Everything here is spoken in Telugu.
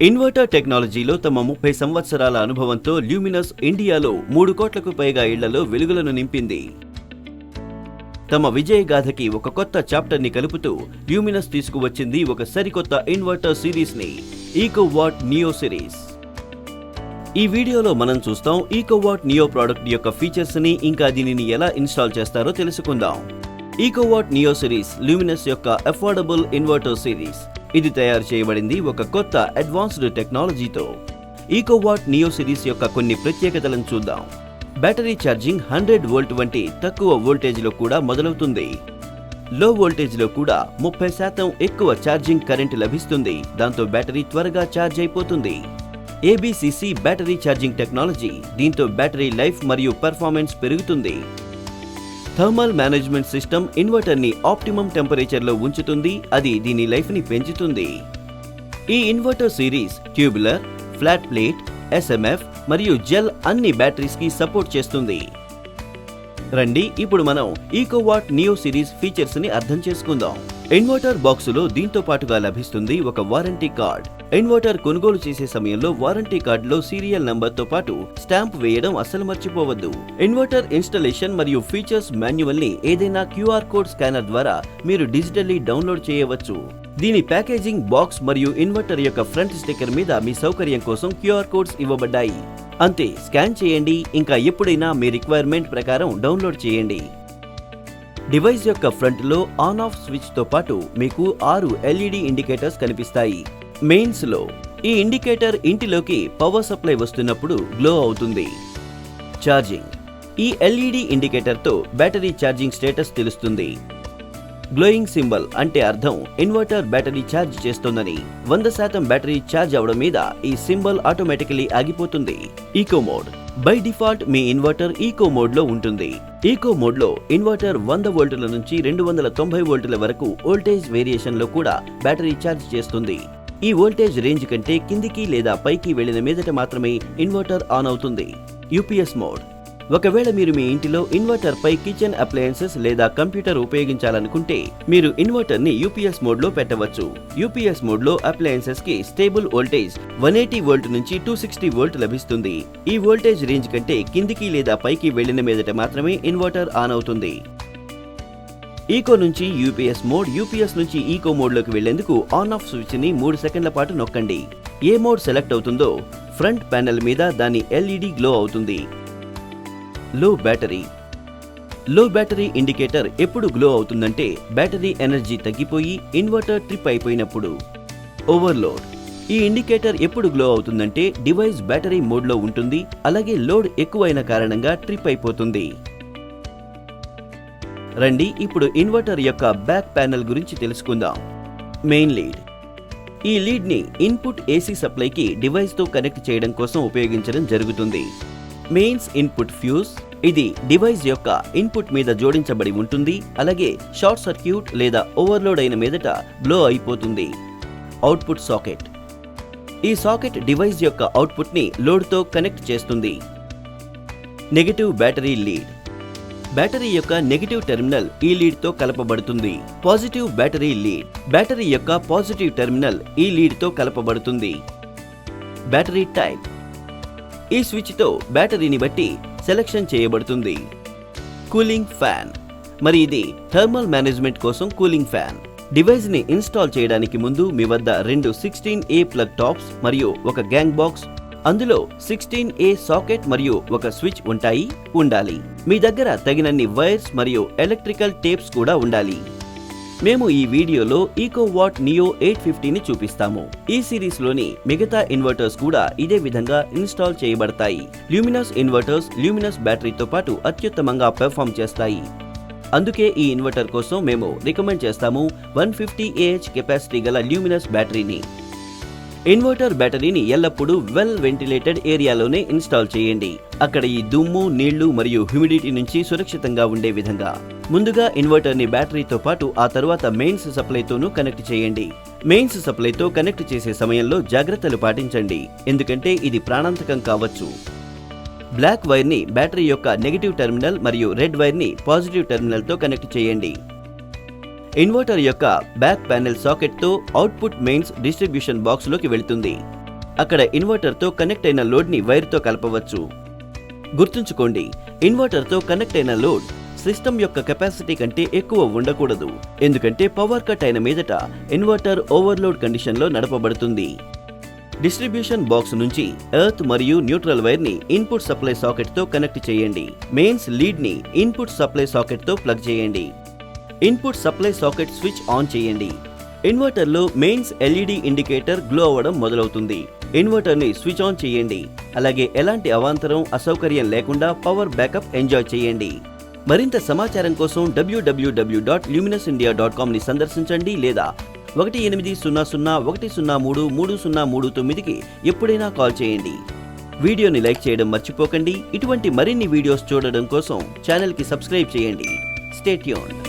ఇన్వర్టర్ టెక్నాలజీలో తమ 30 సంవత్సరాల అనుభవంతో ల్యూమినస్ ఇండియాలో 3 కోట్లకు పైగా ఇళ్లలో వెలుగులను నింపింది. తమ విజయగాథకి ఒక కొత్త చాప్టర్ని కలుపుతూ ల్యూమినస్ తీసుకువచ్చింది ఒక సరికొత్త ఇన్వర్టర్ సిరీస్ని, ఈకోవాట్ నియో సిరీస్. ఈ వీడియోలో మనం చూస్తాం ఈకోవాట్ నియో ప్రోడక్ట్ యొక్క ఫీచర్స్ని, ఇంకా దీనిని ఎలా ఇన్స్టాల్ చేస్తారో తెలుసుకుందాం. ఈకోవాట్ నియో సిరీస్ ల్యూమినస్ యొక్క అఫోర్డబుల్ ఇన్వర్టర్ సిరీస్. ఇది తయారు చేయబడింది ఒక కొత్త అడ్వాన్స్డ్ టెక్నాలజీతో. ఈకోవాట్ నియో సిరీస్ యొక్క కొన్ని ప్రత్యేకతలను చూద్దాం. బ్యాటరీ ఛార్జింగ్ 100 వోల్ట్ వంటి తక్కువ వోల్టేజ్లో కూడా మొదలవుతుంది. లో వోల్టేజ్లో కూడా 30% ఎక్కువ ఛార్జింగ్ కరెంట్ లభిస్తుంది. దాంతో బ్యాటరీ త్వరగా ఛార్జ్ అయిపోతుంది. ఏబీసీసీ బ్యాటరీ ఛార్జింగ్ టెక్నాలజీ. దీంతో బ్యాటరీ లైఫ్ మరియు పెర్ఫార్మెన్స్ పెరుగుతుంది. థర్మల్ మేనేజ్మెంట్ సిస్టమ్ ఇన్వర్టర్ ని ఆప్టిమమ్ టెంపరేచర్ లో ఉంచుతుంది. అది దీని లైఫ్ ని పెంచుతుంది. ఈ inverter series tubular, flat plate, SMF మరియు జెల్ అన్ని బ్యాటరీస్ కి సపోర్ట్ చేస్తుంది. రండి ఇప్పుడు మనం ఈకోవాట్ నియో సిరీస్ ఫీచర్స్ ని అర్థం చేసుకుందాం. ఇన్వర్టర్ బాక్స్ లో దీంతో పాటుగా లభిస్తుంది ఒక వారంటీ కార్డ్. ఇన్వర్టర్ కొనుగోలు చేసే సమయంలో వారంటీ కార్డులో సీరియల్ నంబర్ తో పాటు స్టాంప్ వేయడం అస్సలు మర్చిపోవద్దు. ఇన్వర్టర్ ఇన్స్టాలేషన్ మరియు ఫీచర్స్ మాన్యువల్ ని ఏదైనా క్యూఆర్ కోడ్ స్కానర్ ద్వారా మీరు డిజిటల్లీ డౌన్లోడ్ చేయవచ్చు. దీని ప్యాకేజింగ్ బాక్స్ మరియు ఇన్వర్టర్ యొక్క ఫ్రంట్ స్టిక్కర్ మీద మీ సౌకర్యం కోసం క్యూఆర్ కోడ్స్ ఇవ్వబడ్డాయి. అంతే, స్కాన్ చేయండి, ఇంకా ఎప్పుడైనా మీ రిక్వైర్మెంట్ ప్రకారం డౌన్లోడ్ చేయండి. డివైస్ యొక్క ఫ్రంట్ లో ఆన్ ఆఫ్ స్విచ్ తో పాటు మీకు 6 ఎల్ఈడి ఇండికేటర్స్ కనిపిస్తాయి. మెయిన్స్ లో ఈ ఇండికేటర్ ఇంటిలోకి పవర్ సప్లై వస్తున్నప్పుడు గ్లో అవుతుంది. ఛార్జింగ్. ఈ ఎల్ఈడి ఇండికేటర్ తో బ్యాటరీ ఛార్జింగ్ స్టేటస్ తెలుస్తుంది. గ్లోయింగ్ సింబల్ అంటే అర్థం ఇన్వర్టర్ బ్యాటరీ ఛార్జ్ చేస్తోందని. 100% బ్యాటరీ ఛార్జ్ అవడం మీద ఈ సింబల్ ఆటోమేటికలీ ఆగిపోతుంది. Eco mode. బై డిఫాల్ట్ మీ ఇన్వర్టర్ ఈకో మోడ్ లో ఉంటుంది. ఈకో మోడ్ లో ఇన్వర్టర్ 100 వోల్టుల నుంచి 290 వోల్టుల వరకు వోల్టేజ్ వేరియేషన్ లో కూడా బ్యాటరీ ఛార్జ్ చేస్తుంది. ఈ వోల్టేజ్ రేంజ్ కంటే కిందికి లేదా పైకి వెళ్లిన మీదట మాత్రమే ఇన్వర్టర్ ఆన్ అవుతుంది. UPS mode. ఒకవేళ మీరు మీ ఇంటిలో ఇన్వర్టర్ పై కిచెన్ అప్లయన్సెస్ లేదా కంప్యూటర్ ఉపయోగించాలనుకుంటే మీరు ఇన్వర్టర్ ని యూపీఎస్ మోడ్ లో పెట్టవచ్చు. యూపీఎస్ మోడ్ లో అప్లయన్సెస్ కి స్టేబుల్ వోల్టేజ్ 180 వోల్ట్ నుంచి 260 వోల్ట్ లభిస్తుంది. ఈ వోల్టేజ్ రేంజ్ కంటే కిందికి లేదా పైకి వెళ్లిన మీదట మాత్రమే ఇన్వర్టర్ ఆన్ అవుతుంది. ఈకో నుంచి యూపీఎస్ మోడ్, యూపీఎస్ నుంచి ఈకో మోడ్ లోకి వెళ్లేందుకు ఆన్ ఆఫ్ స్విచ్ ని 3 సెకండ్ల పాటు నొక్కండి. ఏ మోడ్ సెలెక్ట్ అవుతుందో ఫ్రంట్ ప్యానెల్ మీద దాని ఎల్ఈడి గ్లో అవుతుంది. లో బ్యాటరీ. లో బ్యాటరీ ఇండికేటర్ ఎప్పుడు గ్లో అవుతుందంటే బ్యాటరీ ఎనర్జీ తగ్గిపోయి ఇన్వర్టర్ ట్రిప్ అయిపోయినప్పుడు. ఓవర్లోడ్. ఈ ఇండికేటర్ ఎప్పుడు గ్లో అవుతుందంటే డివైస్ బ్యాటరీ మోడ్ లో ఉంటుంది, అలాగే లోడ్ ఎక్కువైన కారణంగా ట్రిప్ అయిపోతుంది. రండి ఇప్పుడు ఇన్వర్టర్ యొక్క బ్యాక్ ప్యానెల్ గురించి తెలుసుకుందాం. Main lead. ఈ లీడ్ ని ఇన్పుట్ ఏసీ సప్లైకి డివైస్ తో కనెక్ట్ చేయడం కోసం ఉపయోగించడం జరుగుతుంది. Mains input fuse. ఇది డివైస్ యొక్క ఇన్పుట్ మీద జోడించబడి ఉంటుంది, అలాగే షార్ట్ సర్క్యూట్ లేదా ఓవర్లోడ్ అయిన మీదట బ్లో అయిపోతుంది. Output socket. ఈ సాకెట్ డివైస్ యొక్క అవుట్పుట్ ని లోడ్ తో కనెక్ట్ చేస్తుంది. Negative battery lead. బ్యాటరీ యొక్క నెగటివ్ టెర్మినల్ ఈ లీడ్ తో కలపబడుతుంది. Positive battery lead. బ్యాటరీ యొక్క పాజిటివ్ టెర్మినల్ ఈ లీడ్ తో కలపబడుతుంది. Battery type. ఈ స్విచ్ తో బ్యాటరీని బట్టి సెలెక్షన్ చేయబడుతుంది. Cooling fan. మరి ఇది థర్మల్ మేనేజ్మెంట్ కోసం కూలింగ్ ఫ్యాన్. డివైస్ ని ఇన్స్టాల్ చేయడానికి ముందు మీ వద్ద 2 16A ప్లగ్ టాప్స్ మరియు ఒక గ్యాంగ్ బాక్స్, అందులో 16A సాకెట్ మరియు ఒక స్విచ్ ఉండాలి. మీ దగ్గర తగినన్ని వైర్స్ మరియు ఎలక్ట్రికల్ టేప్స్ కూడా ఉండాలి. మేము ఈ వీడియోలో ఈకోవాట్ నియో 850ని చూపిస్తాము. ఈ సిరీస్ లోని మిగతా ఇన్వర్టర్స్ కూడా ఇదే విధంగా ఇన్స్టాల్ చేయబడతాయి. ల్యూమినస్ ఇన్వర్టర్స్ ల్యూమినస్ బ్యాటరీతో పాటు అత్యుత్తమంగా పెర్ఫార్మ్ చేస్తాయి. అందుకే ఈ ఇన్వర్టర్ కోసం మేము రికమెండ్ చేస్తాము 150Ah కెపాసిటీ గల ల్యూమినస్ బ్యాటరీని. ఇన్వర్టర్ బ్యాటరీని ఎల్లప్పుడూ వెల్ వెంటిలేటెడ్ ఏరియాలోనే ఇన్స్టాల్ చేయండి. అక్కడ ఈ దుమ్ము, నీళ్లు మరియు హ్యూమిడిటీ నుంచి సురక్షితంగా ఉండే విధంగా. ముందుగా ఇన్వర్టర్ ని బ్యాటరీతో పాటు ఆ తర్వాత మెయిన్స్ సప్లైతోనూ కనెక్ట్ చేయండి. మెయిన్స్ సప్లైతో కనెక్ట్ చేసే సమయంలో జాగ్రత్తలు పాటించండి, ఎందుకంటే ఇది ప్రాణాంతకం కావచ్చు. బ్లాక్ వైర్ ని బ్యాటరీ యొక్క నెగటివ్ టెర్మినల్ మరియు రెడ్ వైర్ ని పాజిటివ్ టెర్మినల్ తో కనెక్ట్ చేయండి. ఇన్వర్టర్ యొక్క బ్యాక్ ప్యానెల్ సాకెట్ తో అవుట్పుట్ మెయిన్స్ డిస్ట్రిబ్యూషన్ బాక్స్ లోకి వెళ్తుంది. అక్కడ ఇన్వర్టర్తో కనెక్ట్ అయిన లోడ్ని వైర్తో కలపవచ్చు. గుర్తుంచుకోండి, ఇన్వర్టర్తో కనెక్ట్ అయిన లోడ్ సిస్టమ్ యొక్క కెపాసిటీ కంటే ఎక్కువ ఉండకూడదు. ఎందుకంటే పవర్ కట్ అయిన మీదట ఇన్వర్టర్ ఓవర్లోడ్ కండిషన్లో నడపబడుతుంది. డిస్ట్రిబ్యూషన్ బాక్స్ నుంచి ఎర్త్ మరియు న్యూట్రల్ వైర్ ని ఇన్పుట్ సప్లై సాకెట్ తో కనెక్ట్ చేయండి. మెయిన్స్ లీడ్ ని ఇన్పుట్ సప్లై సాకెట్ తో ప్లగ్ చేయండి. Input supply socket switch on చేయండి. ఇన్వర్టర్ లో మెయిన్స్ ఎల్ఈడి ఇండికేటర్ గ్లో అవ్వడం మొదలవుతుంది. ఇన్వర్టర్ ని స్విచ్ ఆన్ చేయండి. అలాగే ఎలాంటి అవాంతరం అసౌకర్యం లేకుండా పవర్ బ్యాకప్ ఎంజాయ్ చేయండి. మరింత సమాచారం కోసం www.luminousIndia.com ని సందర్శించండి లేదా 1800103339కి ఎప్పుడైనా కాల్ చేయండి. వీడియోని లైక్ చేయడం మర్చిపోకండి. ఇటువంటి మరిన్ని వీడియోస్ చూడడం కోసం ఛానల్ కి సబ్స్క్రైబ్ చేయండి. Stay tuned.